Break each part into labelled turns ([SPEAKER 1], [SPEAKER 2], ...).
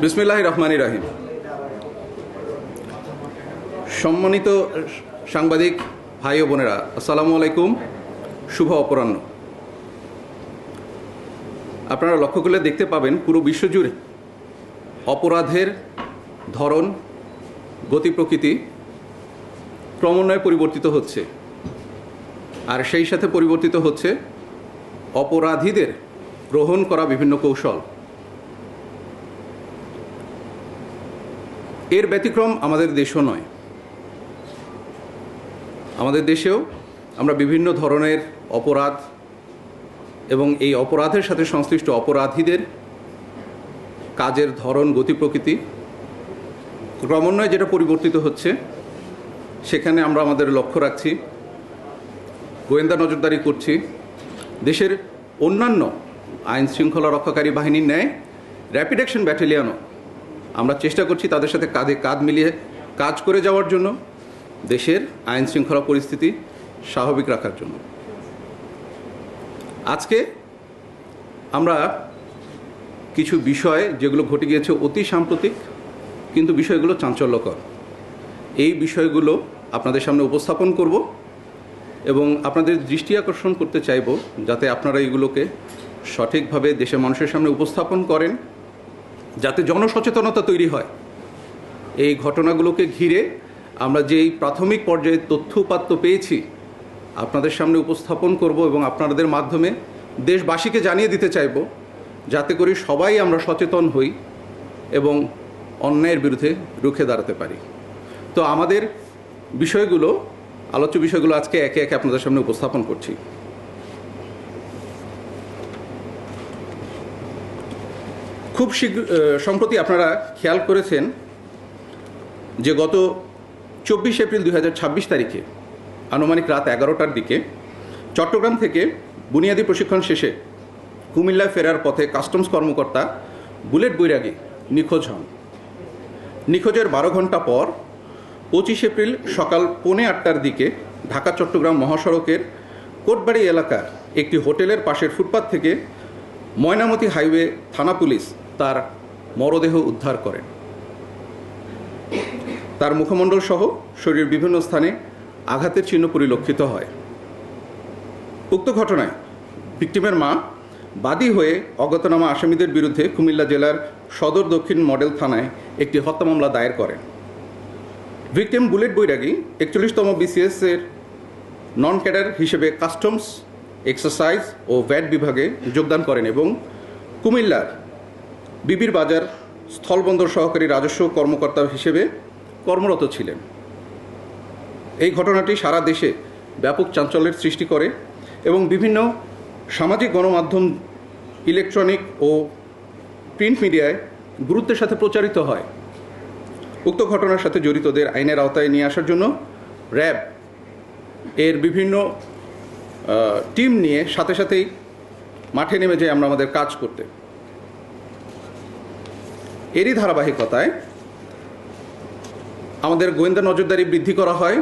[SPEAKER 1] বিসমিল্লাহির রহমানির রহিম। সম্মানিত সাংবাদিক ভাই ও বোনেরা, আসসালামু আলাইকুম। শুভ অপরাহ্ন। আপনারা লক্ষ্য করলে দেখতে পাবেন পুরো বিশ্বজুড়ে অপরাধের ধরন, গতি প্রকৃতি ক্রমান্বয়ে পরিবর্তিত হচ্ছে, আর সেই সাথে পরিবর্তিত হচ্ছে অপরাধীদের গ্রহণ করা বিভিন্ন কৌশল। এর ব্যতিক্রম আমাদের দেশও নয়। আমাদের দেশেও আমরা বিভিন্ন ধরনের অপরাধ এবং এই অপরাধের সাথে সংশ্লিষ্ট অপরাধীদের কাজের ধরন, গতি প্রকৃতি ক্রমান্বয়ে যেটা পরিবর্তিত হচ্ছে, সেখানে আমরা আমাদের লক্ষ্য রাখছি, গোয়েন্দা নজরদারি করছি। দেশের অন্যান্য আইন শৃঙ্খলা রক্ষাকারী বাহিনীর ন্যায় র্যাপিড অ্যাকশন ব্যাটালিয়নও আমরা চেষ্টা করছি তাদের সাথে কাঁধে কাঁধ মিলিয়ে কাজ করে যাওয়ার জন্য, দেশের আইন শৃঙ্খলা পরিস্থিতি স্বাভাবিক রাখার জন্য। আজকে আমরা কিছু বিষয় যেগুলো ঘটে গিয়েছে অতি সাম্প্রতিক, কিন্তু বিষয়গুলো চাঞ্চল্যকর, এই বিষয়গুলো আপনাদের সামনে উপস্থাপন করব এবং আপনাদের দৃষ্টি আকর্ষণ করতে চাইব, যাতে আপনারা এগুলোকে সঠিকভাবে দেশের মানুষের সামনে উপস্থাপন করেন, যাতে জনসচেতনতা তৈরি হয়। এই ঘটনাগুলোকে ঘিরে আমরা যেই প্রাথমিক পর্যায়ে তথ্য উপাত্ত পেয়েছি আপনাদের সামনে উপস্থাপন করব এবং আপনাদের মাধ্যমে দেশবাসীকে জানিয়ে দিতে চাইব, যাতে করে সবাই আমরা সচেতন হই এবং অন্যায়ের বিরুদ্ধে রুখে দাঁড়াতে পারি। তো আমাদের বিষয়গুলো, আলোচ্য বিষয়গুলো আজকে একে একে আপনাদের সামনে উপস্থাপন করছি। খুব সম্প্রতি আপনারা খেয়াল করেছেন যে গত 24 এপ্রিল 2026 তারিখে আনুমানিক রাত 11টার দিকে চট্টগ্রাম থেকে বুনিয়াদী প্রশিক্ষণ শেষে কুমিল্লায় ফেরার পথে কাস্টমস কর্মকর্তা বুলেট বৈরাগী নিখোঁজ হন। নিখোঁজের 12 ঘন্টা পর 25 এপ্রিল সকাল 7:45টার দিকে ঢাকা চট্টগ্রাম মহাসড়কের কোটবাড়ি এলাকার একটি হোটেলের পাশের ফুটপাত থেকে ময়নামতি হাইওয়ে থানা পুলিশ তার মরদেহ উদ্ধার করেন। তার মুখমণ্ডল সহ শরীরের বিভিন্ন স্থানে আঘাতের চিহ্ন পরিলক্ষিত হয়। উক্ত ঘটনায় ভিকটিমের মা বাদী হয়ে অজ্ঞাতনামা আসামিদের বিরুদ্ধে কুমিল্লা জেলার সদর দক্ষিণ মডেল থানায় একটি হত্যা মামলা দায়ের করেন। ভিকটিম বুলেট বৈরাগী 41তম BCS-এর নন ক্যাডার হিসেবে কাস্টমস, এক্সারসাইজ ও ভ্যাট বিভাগে যোগদান করেন এবং কুমিল্লার বিবির বাজার স্থলবন্দর সহকারী রাজস্ব কর্মকর্তা হিসেবে কর্মরত ছিলেন। এই ঘটনাটি সারা দেশে ব্যাপক চাঞ্চল্যের সৃষ্টি করে এবং বিভিন্ন সামাজিক গণমাধ্যম, ইলেকট্রনিক ও প্রিন্ট মিডিয়ায় গুরুত্বের সাথে প্রচারিত হয়। উক্ত ঘটনার সাথে জড়িতদের আইনের আওতায় নিয়ে আসার জন্য র্যাব এর বিভিন্ন টিম নিয়ে সাথে সাথেই মাঠে নেমে যাই আমরা আমাদের কাজ করতে। এরই ধারাবাহিকতায় আমাদের গোয়েন্দা নজরদারি বৃদ্ধি করা হয়।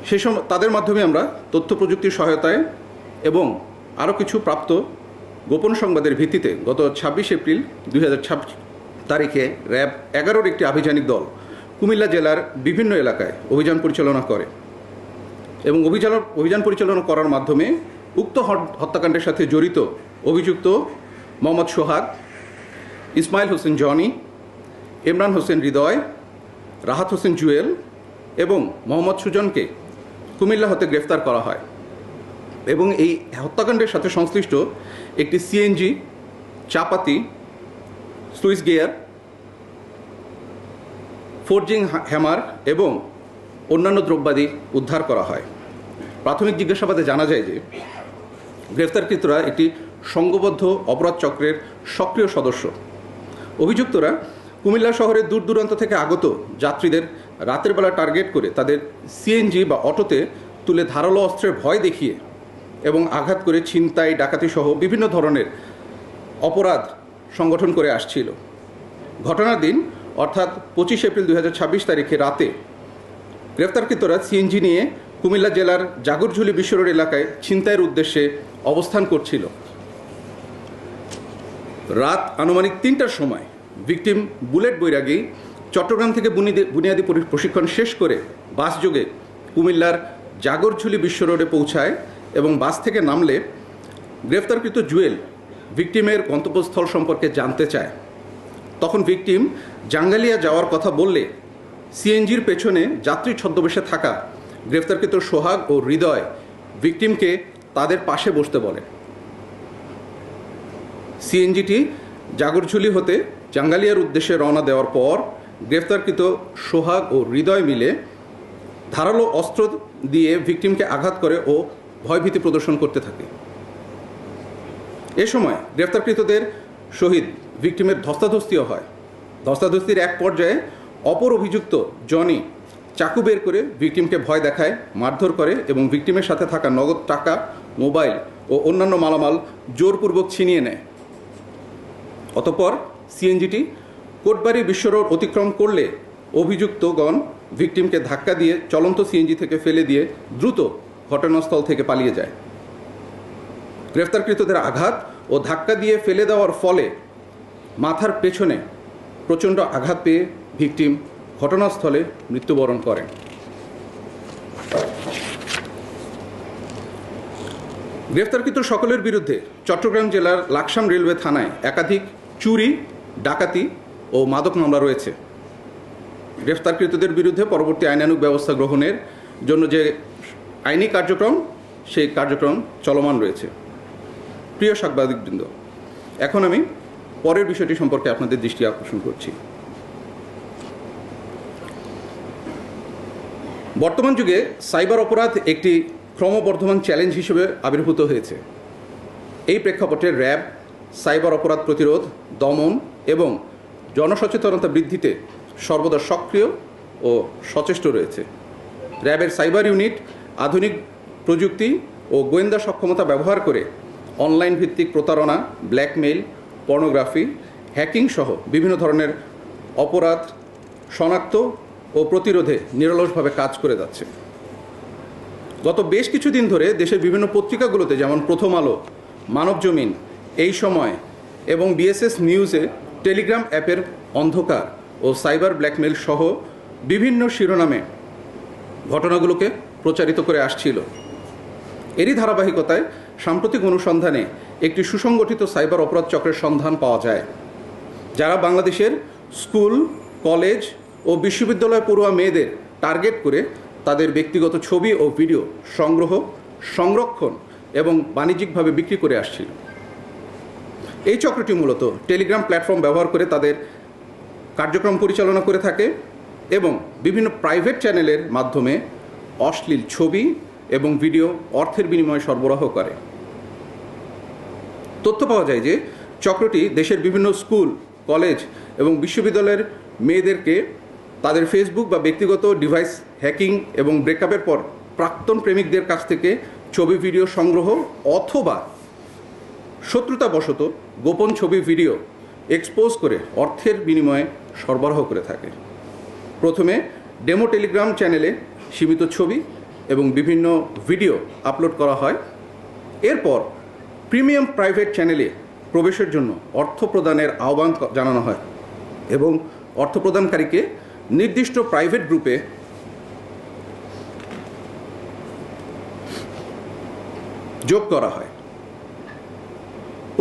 [SPEAKER 1] সেই সময় তাদের মাধ্যমে আমরা তথ্য প্রযুক্তির সহায়তায় এবং আরও কিছু প্রাপ্ত গোপন সংবাদের ভিত্তিতে গত 26 এপ্রিল 2026 তারিখে র্যাব 11-র একটি আভিযানিক দল কুমিল্লা জেলার বিভিন্ন এলাকায় অভিযান পরিচালনা করে এবং অভিযান পরিচালনা করার মাধ্যমে উক্ত হত্যাকাণ্ডের সাথে জড়িত অভিযুক্ত মোহাম্মদ সোহাগ, ইসমাইল হোসেন জনি, ইমরান হোসেন হৃদয়, রাহাত হোসেন জুয়েল এবং মোহাম্মদ সুজনকে কুমিল্লা হতে গ্রেফতার করা হয় এবং এই হত্যাকাণ্ডের সাথে সংশ্লিষ্ট একটি সিএনজি, চাপাতি, সুইচ গিয়ার, ফোর্জিং হ্যামার এবং অন্যান্য দ্রব্যাদি উদ্ধার করা হয়। প্রাথমিক জিজ্ঞাসাবাদে জানা যায় যে গ্রেফতারকৃতরা একটি সংঘবদ্ধ অপরাধ চক্রের সক্রিয় সদস্য। অভিযুক্তরা কুমিল্লা শহরের দূর দূরান্ত থেকে আগত যাত্রীদের রাতের বেলা টার্গেট করে তাদের সিএনজি বা অটোতে তুলে ধারালো অস্ত্রের ভয় দেখিয়ে এবং আঘাত করে ছিনতাই, ডাকাতি সহ বিভিন্ন ধরনের অপরাধ সংগঠন করে আসছিল। ঘটনার দিন অর্থাৎ 25 এপ্রিল 2026 তারিখে রাতে গ্রেফতারকৃতরা সিএনজি নিয়ে কুমিল্লা জেলার জাগরঝুলি বিশ্ব রোড এলাকায় ছিনতাইয়ের উদ্দেশ্যে অবস্থান করছিল। রাত আনুমানিক ৩টার সময় ভিকটিম বুলেট বৈরাগী চট্টগ্রাম থেকে বুনিয়াদী প্রশিক্ষণ শেষ করে বাসযোগে কুমিল্লার জাগরঝুলি বিশ্ব রোডে পৌঁছায় এবং বাস থেকে নামলে গ্রেফতারকৃত জুয়েল ভিকটিমের গন্তব্যস্থল সম্পর্কে জানতে চায়। তখন ভিকটিম জাঙ্গালিয়া যাওয়ার কথা বললে সিএনজির পেছনে যাত্রী ছদ্মবেশে থাকা গ্রেফতারকৃত সোহাগ ও হৃদয় ভিকটিমকে তাদের পাশে বসতে বলে। সিএনজিটি জাগরঝুলি হতে জাঙ্গালিয়ার উদ্দেশ্যে রওনা দেওয়ার পর গ্রেফতারকৃত সোহাগ ও হৃদয় মিলে ধারালো অস্ত্র দিয়ে ভিকটিমকে আঘাত করে ও ভয়ভীতি প্রদর্শন করতে থাকে। এ সময় গ্রেফতারকৃতদের সহিত ভিকটিমের ধস্তাধস্তিও হয়। ধস্তাধস্তির এক পর্যায়ে অপর অভিযুক্ত জনি চাকু বের করে ভিকটিমকে ভয় দেখায়, মারধর করে এবং ভিকটিমের সাথে থাকা নগদ টাকা, মোবাইল ও অন্যান্য মালামাল জোরপূর্বক ছিনিয়ে নেয়। অতঃপর সিএনজিটি কোটবাড়ি বিশ্ব রোড অতিক্রম করলে অভিযুক্তগণ ভিকটিমকে ধাক্কা দিয়ে চলন্ত সিএনজি থেকে ফেলে দিয়ে দ্রুত ঘটনাস্থল থেকে পালিয়ে যায়। গ্রেফতারকৃতদের আঘাত ও ধাক্কা দিয়ে ফেলে দেওয়ার ফলে মাথার পেছনে প্রচণ্ড আঘাত পেয়ে ভিকটিম ঘটনাস্থলে মৃত্যুবরণ করেন। গ্রেফতারকৃত সকলের বিরুদ্ধে চট্টগ্রাম জেলার লাকসাম রেলওয়ে থানায় একাধিক চুরি, ডাকাতি ও মাদক মামলা রয়েছে। গ্রেফতারকৃতদের বিরুদ্ধে পরবর্তী আইনানুগ ব্যবস্থা গ্রহণের জন্য যে আইনি কার্যক্রম, সেই কার্যক্রম চলমান রয়েছে। প্রিয় সাংবাদিকবৃন্দ, এখন আমি পরের বিষয়টি সম্পর্কে আপনাদের দৃষ্টি আকর্ষণ করছি। বর্তমান যুগে সাইবার অপরাধ একটি ক্রমবর্ধমান চ্যালেঞ্জ হিসেবে আবির্ভূত হয়েছে। এই প্রেক্ষাপটে র্যাব সাইবার অপরাধ প্রতিরোধ, দমন এবং জনসচেতনতা বৃদ্ধিতে সর্বদা সক্রিয় ও সচেষ্ট রয়েছে। র্যাবের সাইবার ইউনিট আধুনিক প্রযুক্তি ও গোয়েন্দা সক্ষমতা ব্যবহার করে অনলাইন ভিত্তিক প্রতারণা, ব্ল্যাকমেইল, পর্নোগ্রাফি, হ্যাকিং সহ বিভিন্ন ধরনের অপরাধ শনাক্ত ও প্রতিরোধে নিরলসভাবে কাজ করে যাচ্ছে। গত বেশ কিছুদিন ধরে দেশের বিভিন্ন পত্রিকাগুলোতে যেমন প্রথম আলো, মানবজমিন, এই সময় এবং বিএসএস নিউজে টেলিগ্রাম অ্যাপের অন্ধকার ও সাইবার ব্ল্যাকমেইল সহ বিভিন্ন শিরোনামে ঘটনাগুলোকে প্রচারিত করে আসছিল। এরই ধারাবাহিকতায় সাম্প্রতিক অনুসন্ধানে একটি সুসংগঠিত সাইবার অপরাধ চক্রের সন্ধান পাওয়া যায়, যারা বাংলাদেশের স্কুল, কলেজ ও বিশ্ববিদ্যালয় পড়ুয়া মেয়েদের টার্গেট করে তাদের ব্যক্তিগত ছবি ও ভিডিও সংগ্রহ, সংরক্ষণ এবং বাণিজ্যিকভাবে বিক্রি করে আসছিল। এই চক্রটি মূলত টেলিগ্রাম প্ল্যাটফর্ম ব্যবহার করে তাদের কার্যক্রম পরিচালনা করে থাকে এবং বিভিন্ন প্রাইভেট চ্যানেলের মাধ্যমে অশ্লীল ছবি এবং ভিডিও অর্থের বিনিময়ে সরবরাহ করে। তথ্য পাওয়া যায় যে চক্রটি দেশের বিভিন্ন স্কুল, কলেজ এবং বিশ্ববিদ্যালয়ের মেয়েদেরকে তাদের ফেসবুক বা ব্যক্তিগত ডিভাইস হ্যাকিং এবং ব্রেকআপের পর প্রাক্তন প্রেমিকদের কাছ থেকে ছবি ভিডিও সংগ্রহ অথবা শত্রুতাবশত গোপন ছবি ভিডিও এক্সপোজ করে অর্থের বিনিময়ে সরবরাহ করে থাকে। প্রথমে ডেমো টেলিগ্রাম চ্যানেলে সীমিত ছবি এবং বিভিন্ন ভিডিও আপলোড করা হয়। এরপর প্রিমিয়াম প্রাইভেট চ্যানেলে প্রবেশের জন্য অর্থ প্রদানের আহ্বান জানানো হয় এবং অর্থ প্রদানকারীকে নির্দিষ্ট প্রাইভেট গ্রুপে যোগ করা হয়।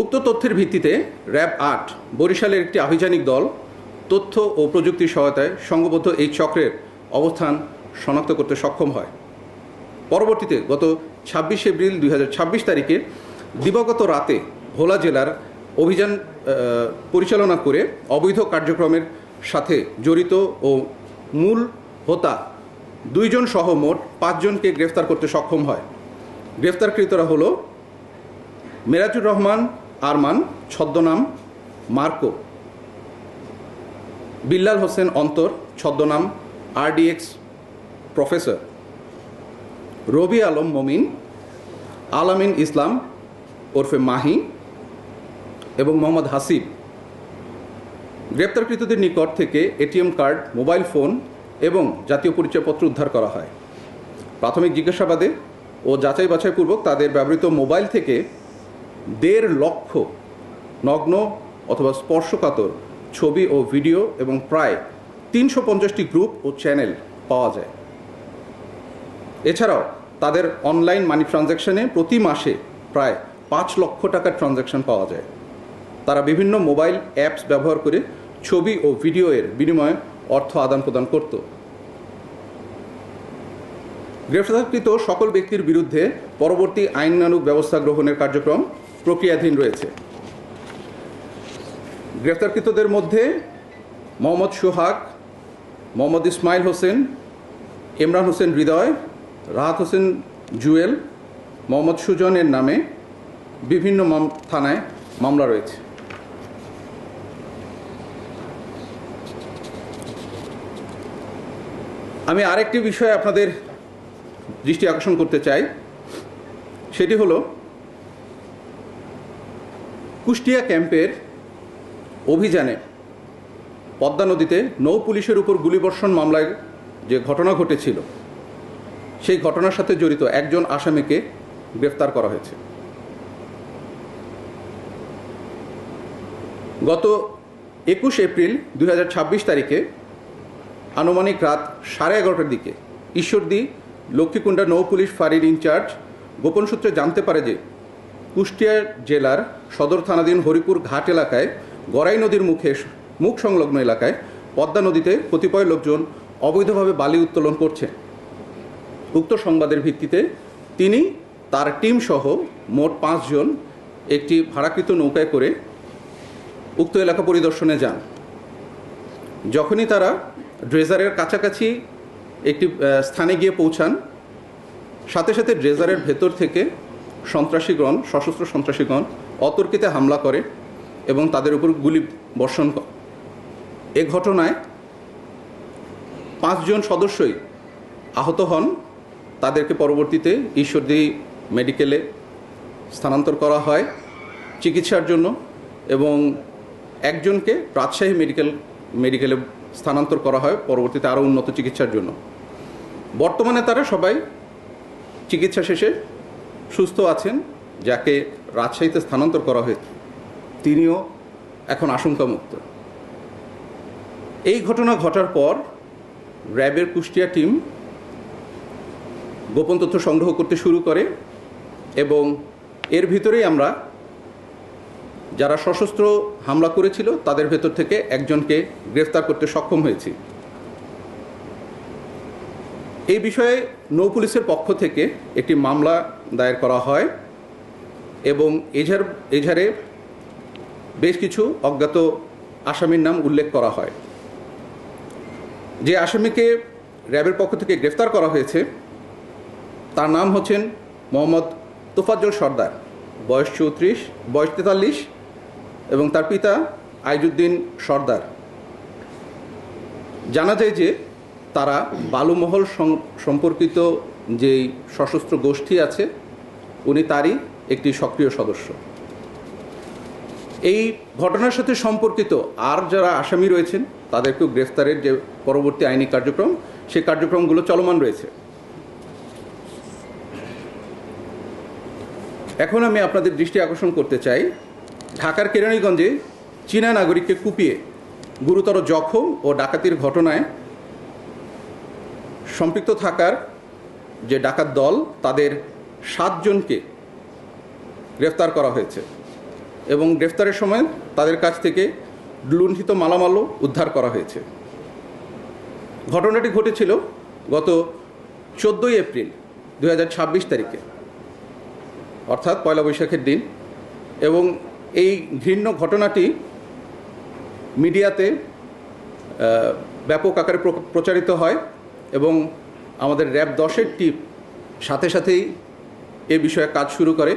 [SPEAKER 1] উক্ত তথ্যের ভিত্তিতে র্যাব ৮ বরিশালের একটি আভিযানিক দল তথ্য ও প্রযুক্তির সহায়তায় সংঘবদ্ধ এই চক্রের অবস্থান শনাক্ত করতে সক্ষম হয়। পরবর্তীতে গত ২৬ এপ্রিল ২০২৬ তারিখে দিবাগত রাতে ভোলা জেলার অভিযান পরিচালনা করে অবৈধ কার্যক্রমের সাথে জড়িত ও মূল হোতা ২ জন সহ মোট ৫ জনকে গ্রেফতার করতে সক্ষম হয়। গ্রেফতারকৃতরা হলো মেরাজুর রহমান আরমান ছদ্মনাম মার্কো, বিল্লাল হোসেন অন্তর ছদ্মনাম RDX প্রফেসর, রবি আলম মমিন, আলামিন ইসলাম ওরফে মাহি এবং মোহাম্মদ হাসিব। গ্রেপ্তারকৃতদের নিকট থেকে এটিএম কার্ড, মোবাইল ফোন এবং জাতীয় পরিচয়পত্র উদ্ধার করা হয়। প্রাথমিক জিজ্ঞাসাবাদে ও যাচাই বাছাইপূর্বক তাদের ব্যবহৃত মোবাইল থেকে ১.৫ লক্ষ নগ্ন অথবা স্পর্শকাতর ছবি ও ভিডিও এবং প্রায় 350টি গ্রুপ ও চ্যানেল পাওয়া যায়। এছাড়াও তাদের অনলাইন মানি ট্রানজ্যাকশনে প্রতি মাসে প্রায় 5 লক্ষ টাকার ট্রানজ্যাকশন পাওয়া যায়। তারা বিভিন্ন মোবাইল অ্যাপস ব্যবহার করে ছবি ও ভিডিওর বিনিময়ে অর্থ আদান প্রদান করত। গ্রেফতারকৃত সকল ব্যক্তির বিরুদ্ধে পরবর্তী আইনানুগ ব্যবস্থা গ্রহণের কার্যক্রম প্রক্রিয়াধীন রয়েছে। গ্রেফতারকৃতদের মধ্যে মোহাম্মদ সোহাগ, মোহাম্মদ ইসমাইল হোসেন, ইমরান হোসেন হৃদয়, রাহাত হোসেন জুয়েল, মোহাম্মদ সুজনের নামে বিভিন্ন থানায় মামলা রয়েছে। আমি আরেকটি বিষয়ে আপনাদের দৃষ্টি আকর্ষণ করতে চাই, সেটি হলো কুষ্টিয়া ক্যাম্পের অভিযানে পদ্মা নদীতে নৌ পুলিশের উপর গুলিবর্ষণ মামলায় যে ঘটনা ঘটেছিল, সেই ঘটনার সাথে জড়িত একজন আসামিকে গ্রেফতার করা হয়েছে। গত 21 এপ্রিল 2026 তারিখে আনুমানিক রাত 11:30টার দিকে ঈশ্বরদী লক্ষ্মীকুণ্ডা নৌ পুলিশ ফাঁড়ির ইনচার্জ গোপন সূত্রে জানতে পারে যে কুষ্টিয়া জেলার সদর থানাধীন হরিপুর ঘাট এলাকায় গড়াই নদীর মুখ সংলগ্ন এলাকায় পদ্মা নদীতে কতিপয় লোকজন অবৈধভাবে বালি উত্তোলন করছে। উক্ত সংবাদের ভিত্তিতে তিনি তার টিম সহ মোট 5 জন একটি ভাড়াকৃত নৌকায় করে উক্ত এলাকা পরিদর্শনে যান। যখনই তারা ড্রেজারের কাছাকাছি একটি স্থানে গিয়ে পৌঁছান, সাথে সাথে ড্রেজারের ভেতর থেকে সশস্ত্র সন্ত্রাসীগণ অতর্কিতে হামলা করে এবং তাদের উপর গুলি বর্ষণ করে। এ ঘটনায় 5 জন সদস্যই আহত হন। তাদেরকে পরবর্তীতে ঈশ্বরদী মেডিকেলে স্থানান্তর করা হয় চিকিৎসার জন্য এবং একজনকে রাজশাহী মেডিকেলে স্থানান্তর করা হয় পরবর্তীতে আরও উন্নত চিকিৎসার জন্য। বর্তমানে তারা সবাই চিকিৎসা শেষে সুস্থ আছেন। যাকে রাজশাহীতে স্থানান্তর করা হয়েছে তিনিও এখন আশঙ্কামুক্ত। এই ঘটনা ঘটার পর র্যাবের কুষ্টিয়া টিম গোপন তথ্য সংগ্রহ করতে শুরু করে এবং এর ভিতরেই আমরা যারা সশস্ত্র হামলা করেছিল তাদের ভেতর থেকে একজনকে গ্রেফতার করতে সক্ষম হয়েছি। এই বিষয়ে নৌ পুলিশের পক্ষ থেকে একটি মামলা দায়ের করা হয় এবং এজাহারে বেশ কিছু অজ্ঞাত আসামির নাম উল্লেখ করা হয়। যে আসামিকে র্যাবের পক্ষ থেকে গ্রেফতার করা হয়েছে তার নাম হচ্ছেন মোহাম্মদ তোফাজ্জল সর্দার, বয়স 43 এবং তার পিতা আইজুদ্দিন সর্দার। জানা যায় যে তারা বালুমহল সম্পর্কিত যেই সশস্ত্র গোষ্ঠী আছে উনি তারই একটি সক্রিয় সদস্য। এই ঘটনার সাথে সম্পর্কিত আর যারা আসামি রয়েছেন তাদেরকেও গ্রেফতারের যে পরবর্তী আইনি কার্যক্রম, সেই কার্যক্রমগুলো চলমান রয়েছে। এখন আমি আপনাদের দৃষ্টি আকর্ষণ করতে চাই ঢাকার কেরানীগঞ্জে চীনা নাগরিককে কুপিয়ে গুরুতর জখম ও ডাকাতির ঘটনায় সম্পৃক্ত থাকার যে ডাকাত দল তাদের 7 জনকে গ্রেফতার করা হয়েছে এবং গ্রেফতারের সময় তাদের কাছ থেকে লুণ্ঠিত মালামালও উদ্ধার করা হয়েছে। ঘটনাটি ঘটেছিল গত 14 এপ্রিল 2026 তারিখে, অর্থাৎ পয়লা বৈশাখের দিন, এবং এই ঘৃণ্য ঘটনাটি মিডিয়াতে ব্যাপক আকারে প্রচারিত হয় এবং আমাদের র্যাব 10-এর টিম সাথে সাথেই এ বিষয়ে কাজ শুরু করে,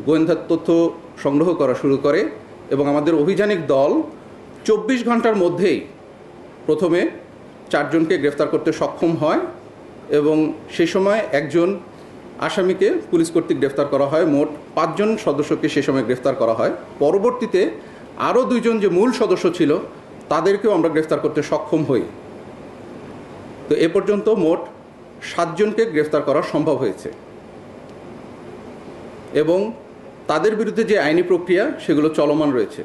[SPEAKER 1] গোয়েন্দা তথ্য সংগ্রহ করা শুরু করে এবং আমাদের অভিযানিক দল 24 ঘন্টার মধ্যেই প্রথমে 4 জনকে গ্রেফতার করতে সক্ষম হয় এবং সেই সময় একজন আসামিকে পুলিশ কর্তৃক গ্রেফতার করা হয়। মোট 5 জন সদস্যকে সে সময় গ্রেফতার করা হয়। পরবর্তীতে আরও 2 জন যে মূল সদস্য ছিল তাদেরকেও আমরা গ্রেফতার করতে সক্ষম হই। তো এ পর্যন্ত মোট 7 জনকে গ্রেফতার করা সম্ভব হয়েছে এবং তাদের বিরুদ্ধে যে আইনি প্রক্রিয়া সেগুলো চলমান রয়েছে।